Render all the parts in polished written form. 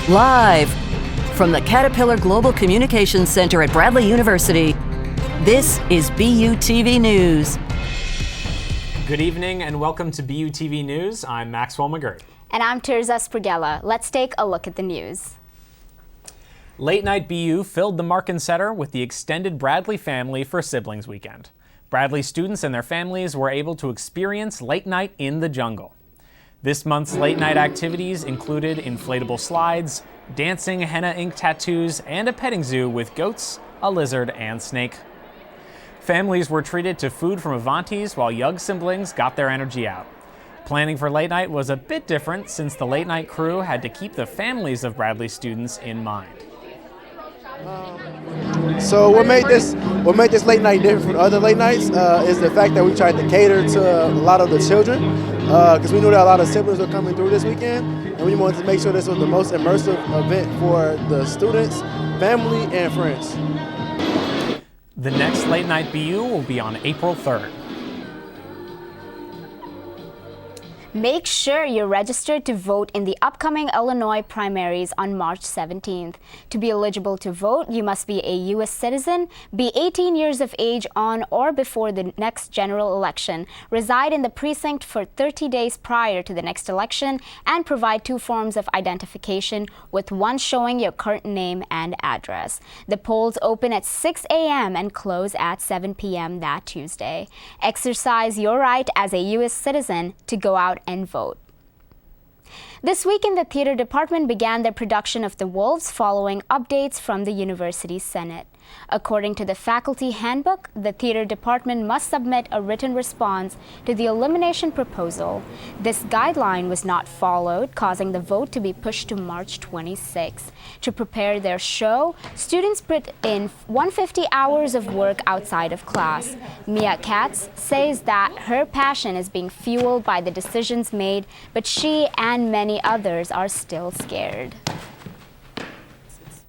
Live from the Caterpillar Global Communications Center at Bradley University, this is BUTV News. Good evening and welcome to BUTV News. I'm Maxwell McGirt. And I'm Tirza Sprigella. Let's take a look at the news. Late Night BU filled the Markin Center with the extended Bradley family for Siblings Weekend. Bradley students and their families were able to experience late night in the jungle. This month's late night activities included inflatable slides, dancing henna ink tattoos, and a petting zoo with goats, a lizard, and snake. Families were treated to food from Avanti's while young siblings got their energy out. Planning for late night was a bit different since the late night crew had to keep the families of Bradley students in mind. So what made this late night different from other late nights is the fact that we tried to cater to a lot of the children because we knew that a lot of siblings were coming through this weekend, and we wanted to make sure this was the most immersive event for the students, family, and friends. The next Late Night BU will be on April 3rd. Make sure you're registered to vote in the upcoming Illinois primaries on March 17th. To be eligible to vote, you must be a U.S. citizen, be 18 years of age on or before the next general election, reside in the precinct for 30 days prior to the next election, and provide 2 forms of identification, with one showing your current name and address. The polls open at 6 a.m. and close at 7 p.m. that Tuesday. Exercise your right as a U.S. citizen to go out and vote. This weekend, the theater department began their production of The Wolves following updates from the university's Senate. According to the faculty handbook, the theater department must submit a written response to the elimination proposal. This guideline was not followed, causing the vote to be pushed to March 26. To prepare their show, students put in 150 hours of work outside of class. Mia Katz says that her passion is being fueled by the decisions made, but she and many others are still scared.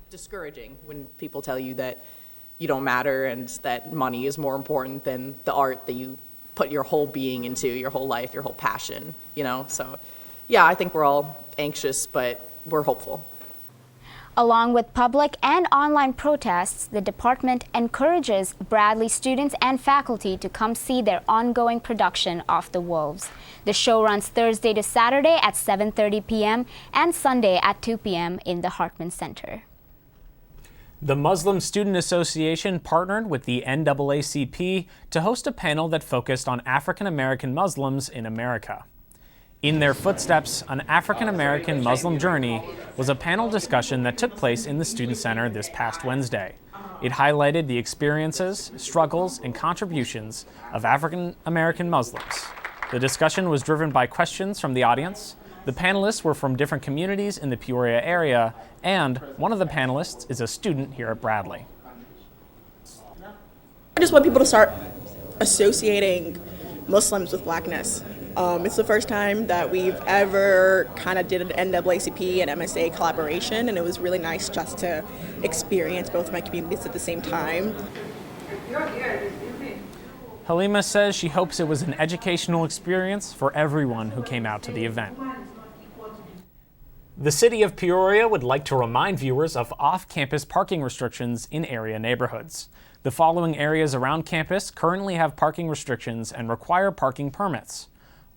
Discouraging when people tell you that you don't matter and that money is more important than the art that you put your whole being into, your whole life, your whole passion, you know? So, yeah, I think we're all anxious, but we're hopeful. Along with public and online protests, the department encourages Bradley students and faculty to come see their ongoing production of The Wolves. The show runs Thursday to Saturday at 7:30 p.m. and Sunday at 2 p.m. in the Hartman Center. The Muslim Student Association partnered with the NAACP to host a panel that focused on African American Muslims in America. In Their Footsteps, an African American Muslim Journey was a panel discussion that took place in the Student Center this past Wednesday. It highlighted the experiences, struggles, and contributions of African American Muslims. The discussion was driven by questions from the audience. The panelists were from different communities in the Peoria area, and one of the panelists is a student here at Bradley. I just want people to start associating Muslims with blackness. It's the first time that we've ever kind of did an NAACP and MSA collaboration, and it was really nice just to experience both of my communities at the same time. Halima says she hopes it was an educational experience for everyone who came out to the event. The city of Peoria would like to remind viewers of off-campus parking restrictions in area neighborhoods. The following areas around campus currently have parking restrictions and require parking permits: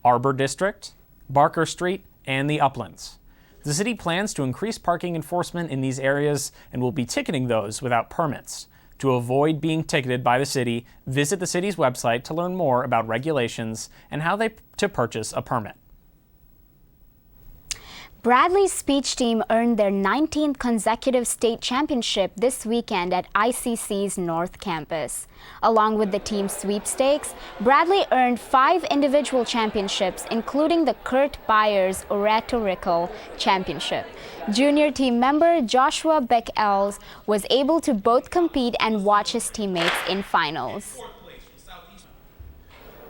Arbor District, Barker Street, and the Uplands. The city plans to increase parking enforcement in these areas and will be ticketing those without permits. To avoid being ticketed by the city, visit the city's website to learn more about regulations and how to purchase a permit. Bradley's speech team earned their 19th consecutive state championship this weekend at ICC's North Campus. Along with the team sweepstakes, Bradley earned 5 individual championships, including the Kurt Byers Oratorical Championship. Junior team member Joshua Beck-Ells was able to both compete and watch his teammates in finals.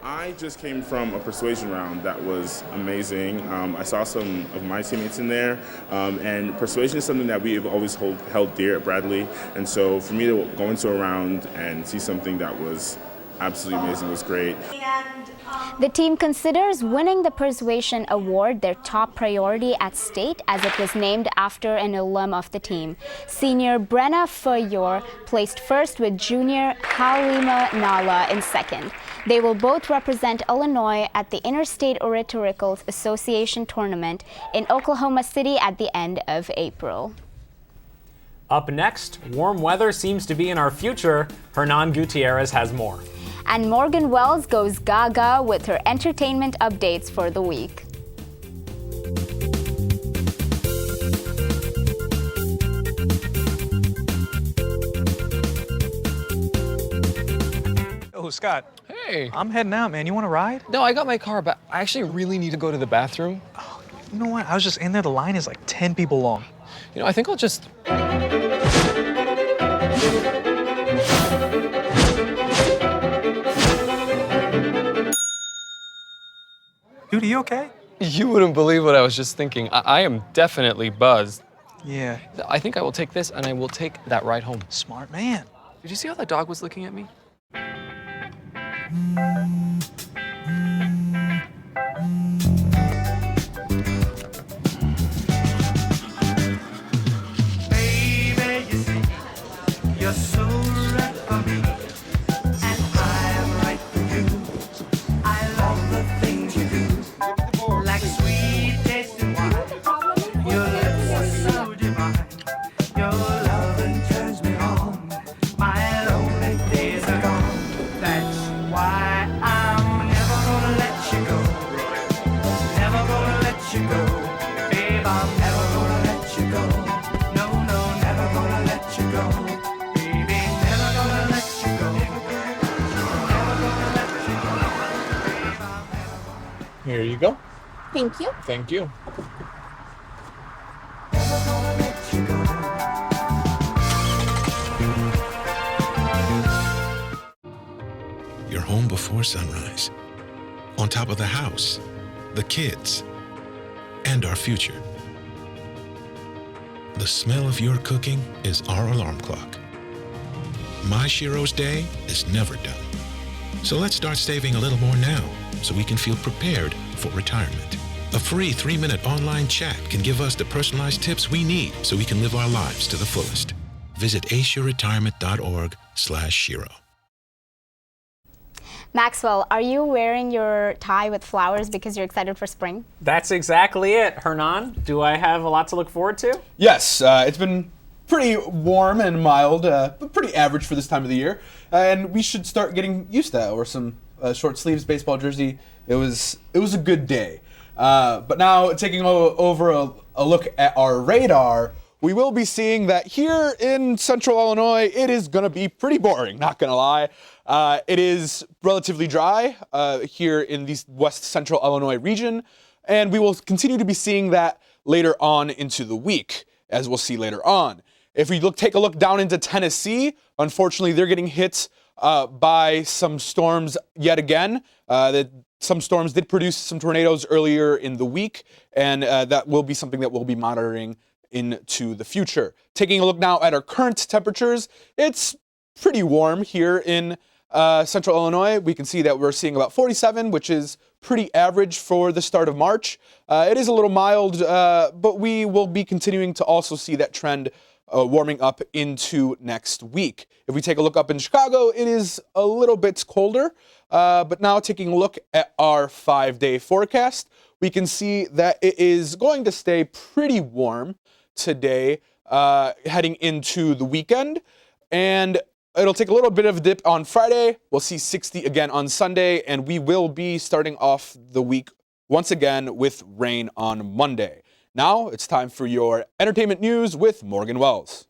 I just came from a persuasion round that was amazing. I saw some of my teammates in there, and persuasion is something that we have always held dear at Bradley. And so for me to go into a round and see something that was absolutely amazing. It was great. The team considers winning the Persuasion Award their top priority at state, as it was named after an alum of the team. Senior Brenna Fayor placed first, with junior Halima Nala in second. They will both represent Illinois at the Interstate Oratorical Association tournament in Oklahoma City at the end of April. Up next, warm weather seems to be in our future. Hernan Gutierrez has more. And Morgan Wells goes gaga with her entertainment updates for the week. Oh, Scott. Hey. I'm heading out, man. You want to ride? No, I got my car, but I actually really need to go to the bathroom. Oh, you know what? I was just in there. The line is like 10 people long. You know, I think I'll just... Dude, are you okay? You wouldn't believe what I was just thinking. I am definitely buzzed. Yeah. I think I will take this, and I will take that ride home. Smart man. Did you see how that dog was looking at me? Baby, you see, you're so right for me, and I'm right for you. I love the things you do, like sweet tasting wine. Your lips are so divine. Your loving turns me on. My lonely days are gone. That's why I'm never gonna let you go. Never gonna let you go. Babe, I'm never gonna let you go. No, no, never gonna let you go. Baby, never gonna let you go. Never gonna let you go. Babe, I'm never gonna Here you go. Thank you. Thank you. let you go. You're home before sunrise, on top of the house, the kids, and our future. The smell of your cooking is our alarm clock. My Shiro's day is never done. So let's start saving a little more now so we can feel prepared for retirement. A free 3-minute online chat can give us the personalized tips we need so we can live our lives to the fullest. Visit asiaretirement.org/Shiro. Maxwell, are you wearing your tie with flowers because you're excited for spring? That's exactly it. Hernan, do I have a lot to look forward to? Yes, it's been pretty warm and mild, but pretty average for this time of the year. And we should start getting used to that. Or some short sleeves baseball jersey. It was a good day. But now taking over a look at our radar, we will be seeing that here in central Illinois, it is going to be pretty boring, not going to lie. It is relatively dry here in the west central Illinois region, and we will continue to be seeing that later on into the week, as we'll see later on. If we take a look down into Tennessee, unfortunately, they're getting hit by some storms yet again. Some storms did produce some tornadoes earlier in the week, and that will be something that we'll be monitoring into the future. Taking a look now at our current temperatures, it's pretty warm here in central Illinois. We can see that we're seeing about 47, which is pretty average for the start of March. It is a little mild, but we will be continuing to also see that trend warming up into next week. If we take a look up in Chicago, it is a little bit colder, but now taking a look at our 5-day forecast, we can see that it is going to stay pretty warm today, heading into the weekend, and it'll take a little bit of a dip on Friday. We'll see 60 again on Sunday, and we will be starting off the week once again with rain on Monday. Now it's time for your entertainment news with Morgan Wells.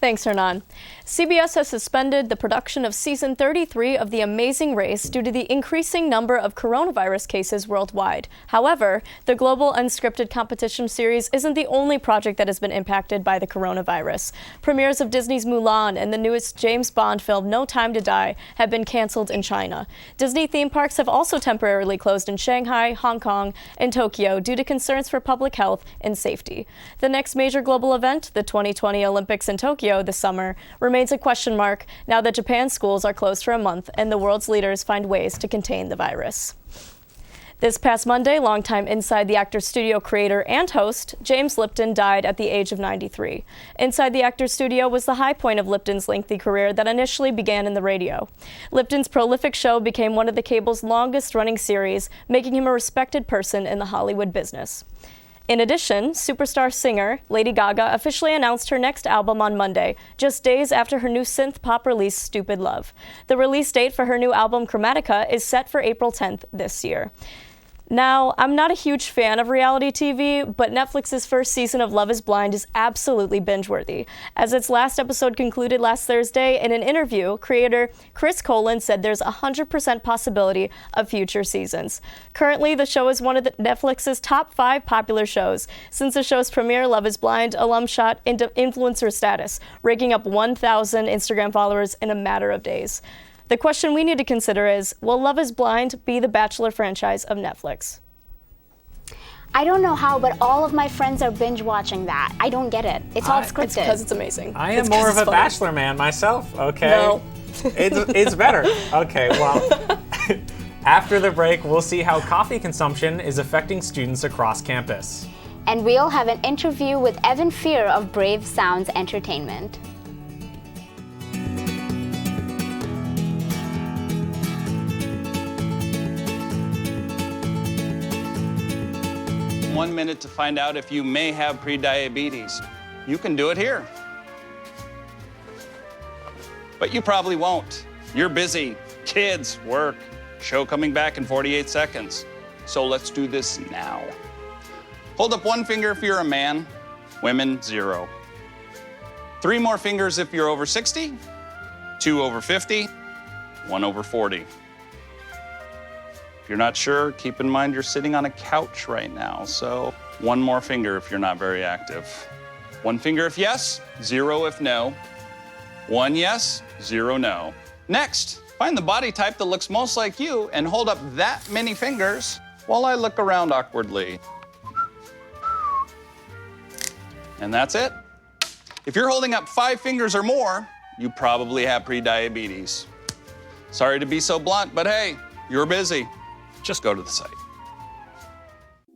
Thanks, Hernan. CBS has suspended the production of season 33 of The Amazing Race due to the increasing number of coronavirus cases worldwide. However, the global unscripted competition series isn't the only project that has been impacted by the coronavirus. Premieres of Disney's Mulan and the newest James Bond film No Time to Die have been canceled in China. Disney theme parks have also temporarily closed in Shanghai, Hong Kong, and Tokyo due to concerns for public health and safety. The next major global event, the 2020 Olympics in Tokyo, Tokyo this summer remains a question mark now that Japan's schools are closed for a month and the world's leaders find ways to contain the virus. This past Monday, longtime Inside the Actors Studio creator and host James Lipton died at the age of 93. Inside the Actors Studio was the high point of Lipton's lengthy career that initially began in the radio. Lipton's prolific show became one of the cable's longest-running series, making him a respected person in the Hollywood business. In addition, superstar singer Lady Gaga officially announced her next album on Monday, just days after her new synth pop release, Stupid Love. The release date for her new album, Chromatica, is set for April 10th this year. Now, I'm not a huge fan of reality TV, but Netflix's first season of Love is Blind is absolutely binge-worthy. As its last episode concluded last Thursday, in an interview, creator Chris Colin said there's a 100% possibility of future seasons. Currently, the show is one of Netflix's top 5 popular shows. Since the show's premiere, Love is Blind alum shot into influencer status, raking up 1,000 Instagram followers in a matter of days. The question we need to consider is, will Love is Blind be the Bachelor franchise of Netflix? I don't know how, but all of my friends are binge watching that. I don't get it. It's all scripted. It's because it's amazing. I am more of a Bachelor man myself, okay? No. It's better. Okay, well, after the break, we'll see how coffee consumption is affecting students across campus. And we'll have an interview with Evan Fear of Brave Sounds Entertainment. One minute to find out if you may have prediabetes. You can do it here. But you probably won't. You're busy. Kids, work, show coming back in 48 seconds. So let's do this now. Hold up one finger if you're a man, women, 0. 3 more fingers if you're over 60, 2 over 50, 1 over 40. If you're not sure, keep in mind you're sitting on a couch right now, so 1 more finger if you're not very active. 1 finger if yes, 0 if no. 1 yes, 0 no. Next, find the body type that looks most like you and hold up that many fingers while I look around awkwardly. And that's it. If you're holding up 5 fingers or more, you probably have prediabetes. Sorry to be so blunt, but hey, you're busy. Just go to the site.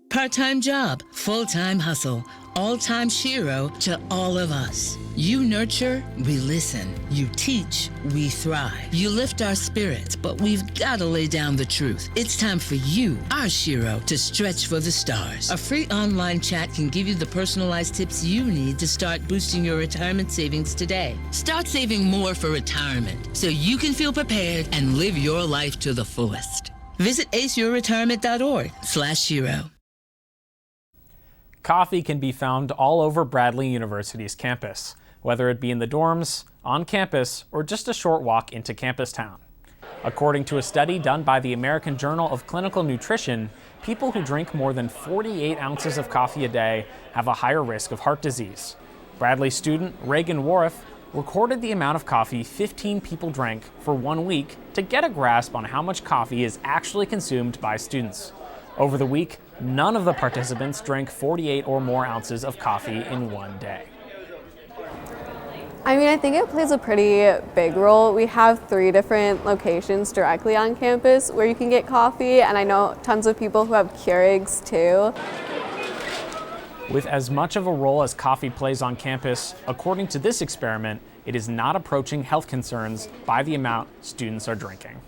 Part-time job, full-time hustle, all-time Shiro to all of us. You nurture, we listen. You teach, we thrive. You lift our spirits, but we've got to lay down the truth. It's time for you, our Shiro, to stretch for the stars. A free online chat can give you the personalized tips you need to start boosting your retirement savings today. Start saving more for retirement so you can feel prepared and live your life to the fullest. Visit aceyourretirement.org/Shiro. Coffee can be found all over Bradley University's campus, whether it be in the dorms, on campus, or just a short walk into campus town. According to a study done by the American Journal of Clinical Nutrition, people who drink more than 48 ounces of coffee a day have a higher risk of heart disease. Bradley student Reagan Wharf recorded the amount of coffee 15 people drank for 1 week to get a grasp on how much coffee is actually consumed by students. Over the week, none of the participants drank 48 or more ounces of coffee in 1 day. I mean, I think it plays a pretty big role. We have 3 different locations directly on campus where you can get coffee, and I know tons of people who have Keurigs too. With as much of a role as coffee plays on campus, according to this experiment, it is not approaching health concerns by the amount students are drinking.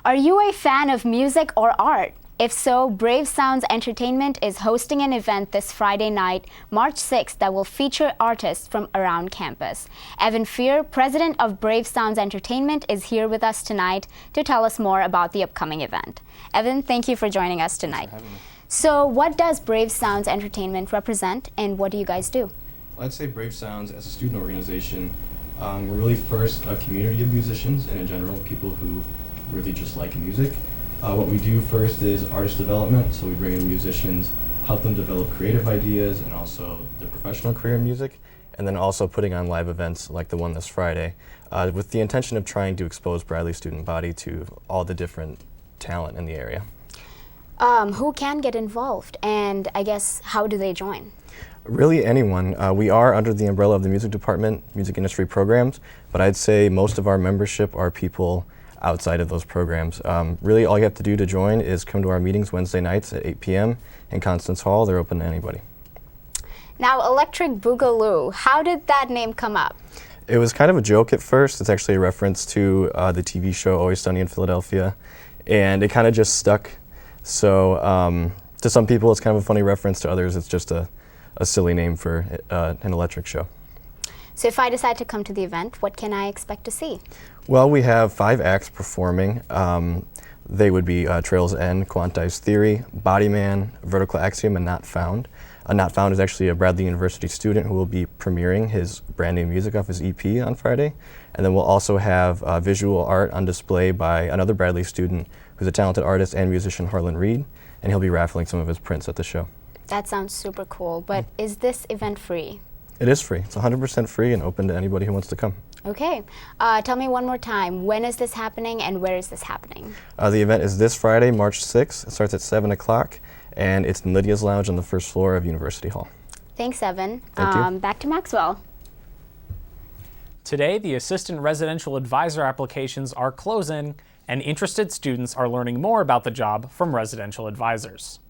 Are you a fan of music or art? If so, Brave Sounds Entertainment is hosting an event this Friday night, March 6th, that will feature artists from around campus. Evan Fear, president of Brave Sounds Entertainment, is here with us tonight to tell us more about the upcoming event. Evan, thank you for joining us tonight. Thanks for having me. So what does Brave Sounds Entertainment represent, and what do you guys do? Well, I'd say Brave Sounds, as a student organization, we're really first a community of musicians and in general people who really just like music. What we do first is artist development, so we bring in musicians, help them develop creative ideas and also the professional career in music, and then also putting on live events like the one this Friday, with the intention of trying to expose Bradley student body to all the different talent in the area. Who can get involved, and I guess how do they join? Really anyone. We are under the umbrella of the music department, music industry programs, but I'd say most of our membership are people outside of those programs. Really all you have to do to join is come to our meetings Wednesday nights at 8 p.m. in Constance Hall. They're open to anybody. Now, Electric Boogaloo, how did that name come up? It was kind of a joke at first. It's actually a reference to the TV show Always Sunny in Philadelphia, and it kind of just stuck. So to some people it's kind of a funny reference, to others it's just a silly name for an electric show. So if I decide to come to the event, what can I expect to see? Well, we have 5 acts performing. They would be Trails End, Quantized Theory, Bodyman, Vertical Axiom, and Not Found. Not Found is actually a Bradley University student who will be premiering his brand new music off his EP on Friday. And then we'll also have visual art on display by another Bradley student who's a talented artist and musician, Harlan Reed, and he'll be raffling some of his prints at the show. That sounds super cool, but is this event free? It is free. It's 100% free and open to anybody who wants to come. Okay. Tell me one more time, when is this happening and where is this happening? The event is this Friday, March 6th. It starts at 7 o'clock, and it's in Lydia's Lounge on the first floor of University Hall. Thanks, Evan. Thank you. Back to Maxwell. Today, the assistant residential advisor applications are closing, and interested students are learning more about the job from residential advisors.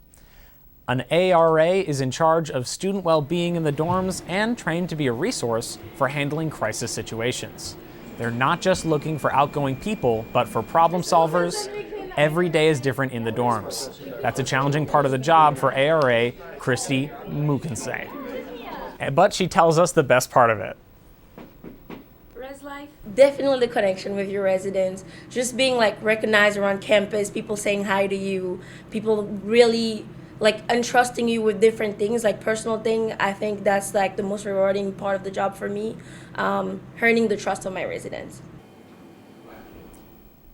An ARA is in charge of student well-being in the dorms and trained to be a resource for handling crisis situations. They're not just looking for outgoing people, but for problem solvers. Every day is different in the dorms. That's a challenging part of the job for ARA Christy Mukense. But she tells us the best part of it. Res life, definitely the connection with your residents. Just being like recognized around campus, people saying hi to you, people really like entrusting you with different things, like personal thing. I think that's like the most rewarding part of the job for me, earning the trust of my residents.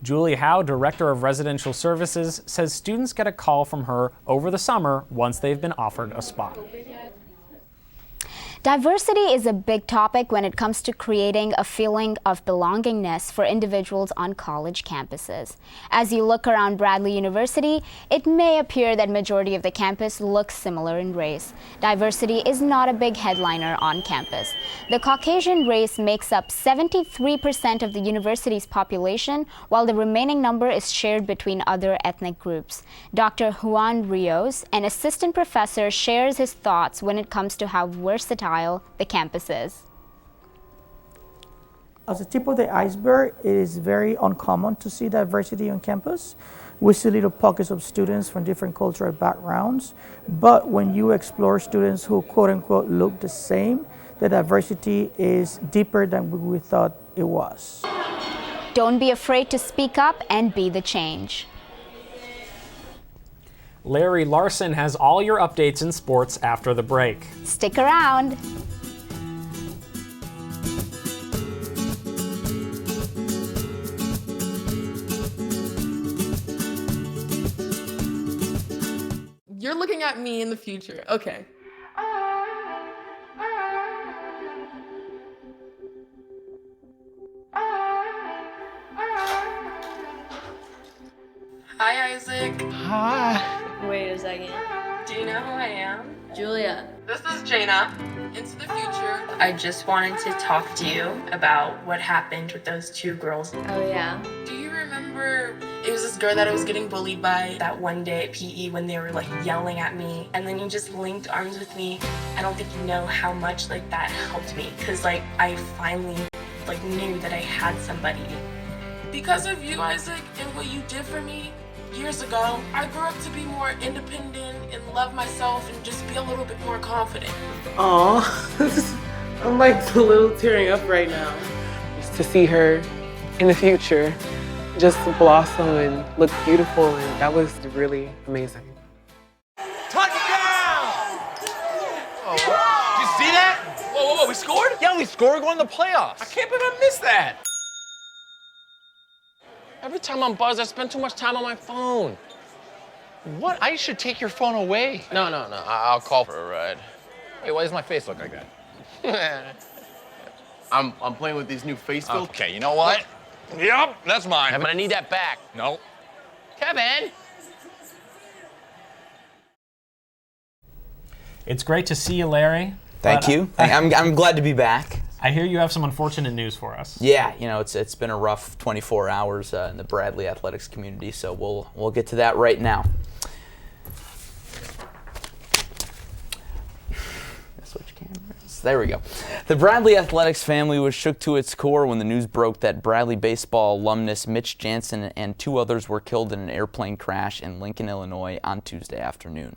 Julie Howe, Director of Residential Services, says students get a call from her over the summer once they've been offered a spot. Diversity is a big topic when it comes to creating a feeling of belongingness for individuals on college campuses. As you look around Bradley University, it may appear that majority of the campus looks similar in race. Diversity is not a big headliner on campus. The Caucasian race makes up 73% of the university's population, while the remaining number is shared between other ethnic groups. Dr. Juan Rios, an assistant professor, shares his thoughts when it comes to how versatile the campus is. As a tip of the iceberg, it is very uncommon to see diversity on campus. We see little pockets of students from different cultural backgrounds, but when you explore students who quote unquote look the same, the diversity is deeper than we thought it was. Don't be afraid to speak up and be the change. Larry Larson has all your updates in sports after the break. Stick around. You're looking at me in the future. Okay. Hi, Isaac. Hi. Wait a second. Do you know who I am? Julia. This is Jaina. Into the future. I just wanted to talk to you about what happened with those 2 girls. Oh, yeah. Do you remember it was this girl that I was getting bullied by That one day at PE when they were like yelling at me, and then you just linked arms with me. I don't think you know how much like that helped me, because like I finally like knew that I had somebody. Because of you, Isaac, and what you did for me years ago, I grew up to be more independent and love myself and just be a little bit more confident. Aw, I'm like a little tearing up right now. Just to see her in the future just blossom and look beautiful, and that was really amazing. Touchdown! Oh, did you see that? Whoa, we scored? Yeah, we scored going to the playoffs. I can't believe I missed that. Every time I'm buzzed, I spend too much time on my phone. What? I should take your phone away. No. I'll call for a ride. Wait, why does my face look like that? I'm playing with these new face filters. Okay, you know what? Yep, that's mine. But I need that back. No. Kevin! It's great to see you, Larry. Thank you. I'm glad to be back. I hear you have some unfortunate news for us. Yeah, it's been a rough 24 hours in the Bradley athletics community, so we'll get to that right now. Switch cameras. There we go. The Bradley athletics family was shook to its core when the news broke that Bradley baseball alumnus Mitch Jansen and 2 others were killed in an airplane crash in Lincoln, Illinois on Tuesday afternoon.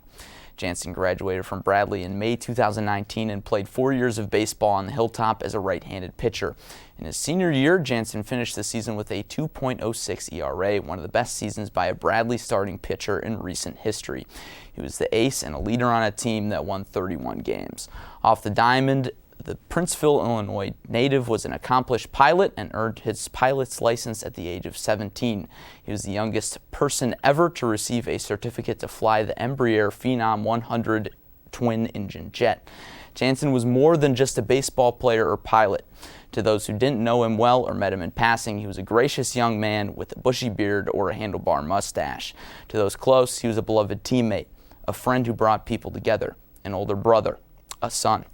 Jansen graduated from Bradley in May 2019 and played 4 years of baseball on the Hilltop as a right-handed pitcher. In his senior year, Jansen finished the season with a 2.06 ERA, one of the best seasons by a Bradley starting pitcher in recent history. He was the ace and a leader on a team that won 31 games. Off the diamond, the Princeville, Illinois native was an accomplished pilot and earned his pilot's license at the age of 17. He was the youngest person ever to receive a certificate to fly the Embraer Phenom 100 twin-engine jet. Jansen was more than just a baseball player or pilot. To those who didn't know him well or met him in passing, he was a gracious young man with a bushy beard or a handlebar mustache. To those close, he was a beloved teammate, a friend who brought people together, an older brother, a son.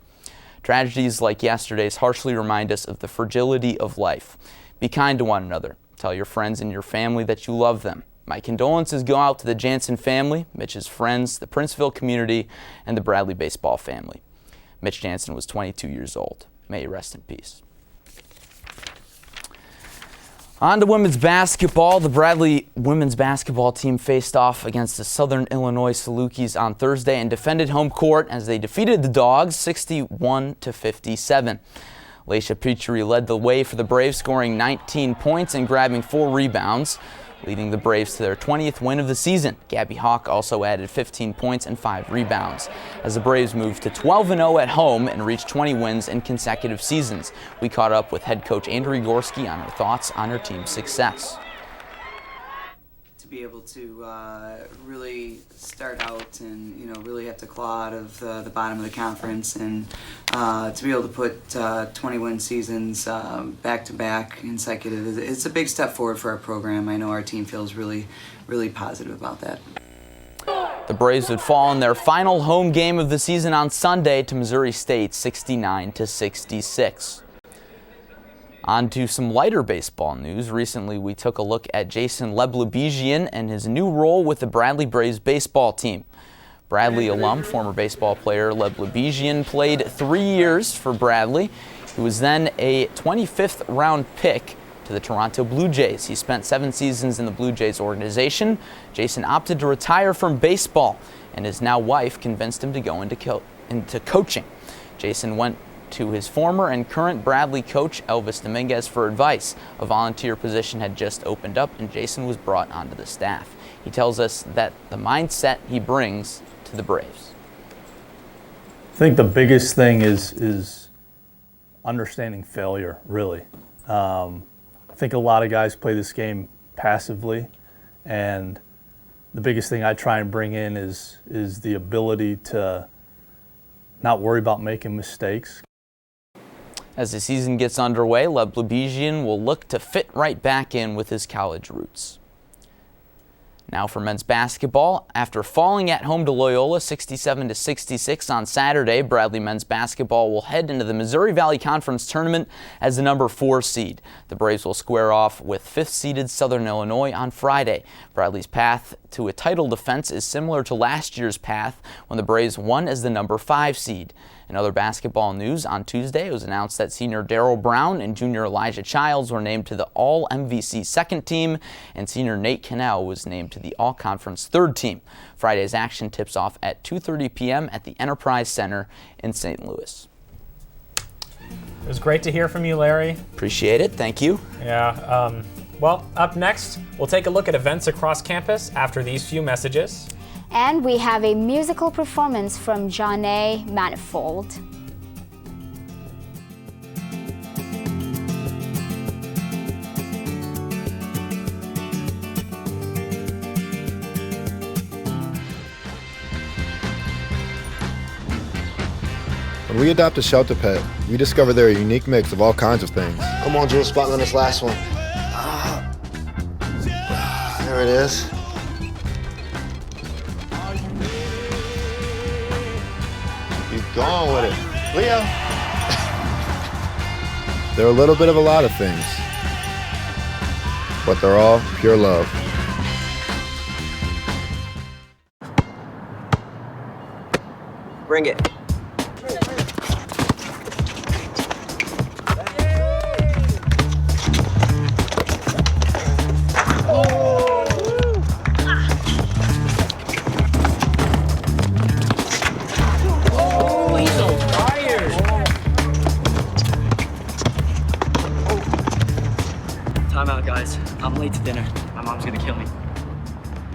Tragedies like yesterday's harshly remind us of the fragility of life. Be kind to one another. Tell your friends and your family that you love them. My condolences go out to the Jansen family, Mitch's friends, the Princeville community, and the Bradley baseball family. Mitch Jansen was 22 years old. May he rest in peace. On to women's basketball. The Bradley women's basketball team faced off against the Southern Illinois Salukis on Thursday and defended home court as they defeated the Dogs 61-57. Laisha Petrie led the way for the Braves, scoring 19 points and grabbing 4 rebounds, leading the Braves to their 20th win of the season. Gabby Hawk also added 15 points and 5 rebounds. As the Braves moved to 12-0 at home and reached 20 wins in consecutive seasons, we caught up with head coach Andrea Gorski on her thoughts on her team's success. To be able to really start out and really have to claw out of the bottom of the conference, and to be able to put 20-win seasons back to back consecutive, it's a big step forward for our program. I know our team feels really positive about that. The Braves would fall in their final home game of the season on Sunday to Missouri State 69-66. On to some lighter baseball news. Recently, we took a look at Jason Leblebijian and his new role with the Bradley Braves baseball team. Bradley alum, former baseball player Leblebijian played 3 years for Bradley. He was then a 25th round pick to the Toronto Blue Jays. He spent 7 seasons in the Blue Jays organization. Jason opted to retire from baseball, and his now wife convinced him to go into coaching. Jason went to his former and current Bradley coach Elvis Dominguez for advice. A volunteer position had just opened up and Jason was brought onto the staff. He tells us that the mindset he brings to the Braves. I think the biggest thing is understanding failure, really. I think a lot of guys play this game passively, and the biggest thing I try and bring in is the ability to not worry about making mistakes. As the season gets underway, Leblebijian will look to fit right back in with his college roots. Now for men's basketball. After falling at home to Loyola 67-66 on Saturday, Bradley men's basketball will head into the Missouri Valley Conference tournament as the number 4 seed. The Braves will square off with 5th-seeded Southern Illinois on Friday. Bradley's path to a title defense is similar to last year's path when the Braves won as the number 5 seed. In other basketball news, on Tuesday it was announced that senior Darryl Brown and junior Elijah Childs were named to the All-MVC second team, and senior Nate Cannell was named to the All-Conference third team. Friday's action tips off at 2:30 p.m. at the Enterprise Center in St. Louis. It was great to hear from you, Larry. Appreciate it. Thank you. Yeah. Well, up next, we'll take a look at events across campus after these few messages. And we have a musical performance from Johnny Manifold. When we adopt a shelter pet, we discover they're a unique mix of all kinds of things. Come on, Jules, spot on this last one. There it is. Go on with it. Leo. They're a little bit of a lot of things, but they're all pure love. Bring it. Time out, guys. I'm late to dinner. My mom's gonna kill me.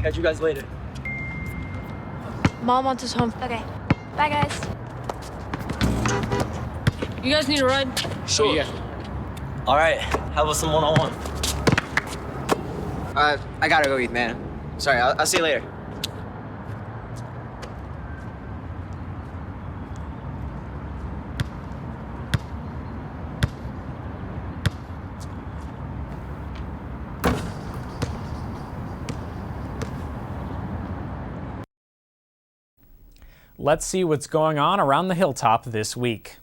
Catch you guys later. Mom wants us home. Okay. Bye, guys. You guys need a ride? Sure. Yeah. All right. How about some one-on-one? I gotta go eat, man. Sorry, I'll see you later. Let's see what's going on around the Hilltop this week.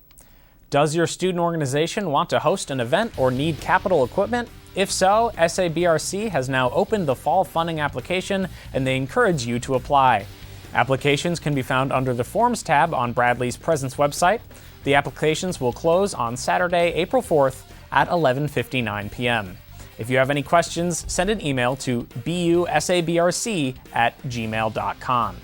Does your student organization want to host an event or need capital equipment? If so, SABRC has now opened the fall funding application and they encourage you to apply. Applications can be found under the Forms tab on Bradley's Presence website. The applications will close on Saturday, April 4th at 11:59 p.m. If you have any questions, send an email to busabrc@gmail.com.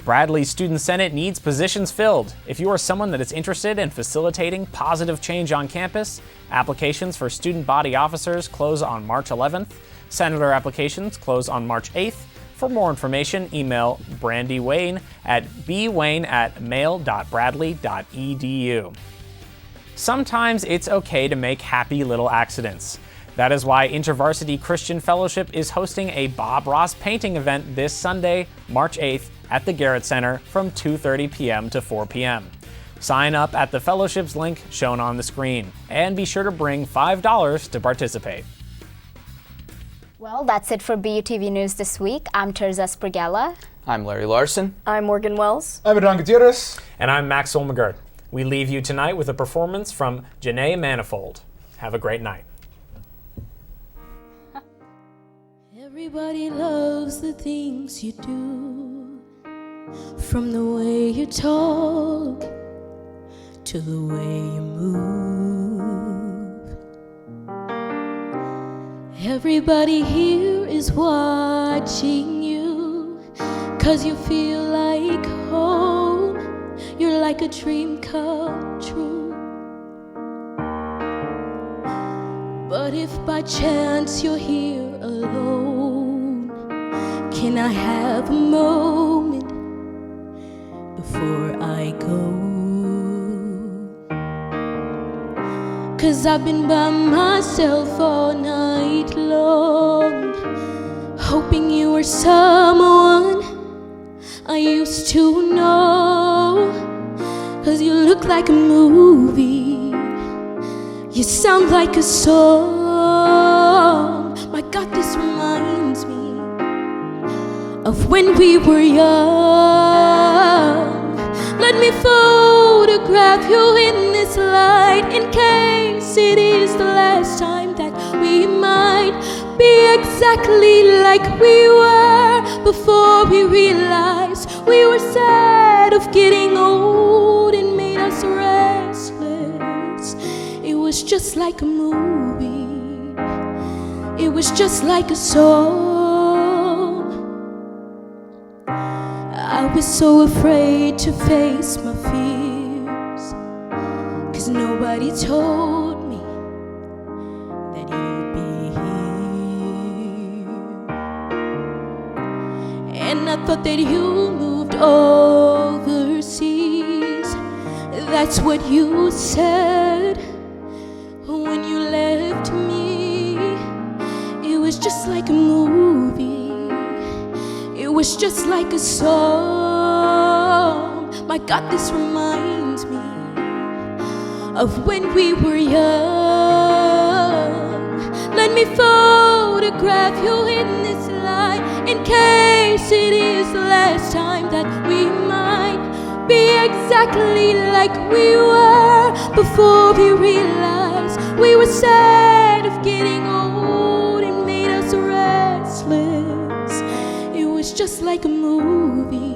Bradley Student Senate needs positions filled. If you are someone that is interested in facilitating positive change on campus, applications for student body officers close on March 11th. Senator applications close on March 8th. For more information, email Brandy Wayne at bwayne@mail.bradley.edu. Sometimes it's okay to make happy little accidents. That is why InterVarsity Christian Fellowship is hosting a Bob Ross painting event this Sunday, March 8th, at the Garrett Center from 2:30 p.m. to 4 p.m. Sign up at the fellowship's link shown on the screen, and be sure to bring $5 to participate. Well, that's it for BUTV News this week. I'm Terza Sprigella. I'm Larry Larson. I'm Morgan Wells. I'm Adon Gutierrez. And I'm Maxwell McGirt. We leave you tonight with a performance from Janae Manifold. Have a great night. Everybody loves the things you do, from the way you talk to the way you move. Everybody here is watching you, 'cause you feel like home. You're like a dream come true. But if by chance you're here alone, can I have a moment before I go? 'Cause I've been by myself all night long, hoping you were someone I used to know. 'Cause you look like a movie, you sound like a song. My God, this reminds me of when we were young. Let me photograph you in this light, in case it is the last time that we might be exactly like we were before we realized we were sad of getting old and made us restless. It was just like a movie, it was just like a song. I was so afraid to face my fears, 'cause nobody told me that you'd be here. And I thought that you moved overseas, that's what you said when you left me. It was just like a movie, it was just like a song. My God, this reminds me of when we were young. Let me photograph you in this light, in case it is the last time that we might be exactly like we were before we realized we were sad of getting old. It made us restless. It was just like a movie.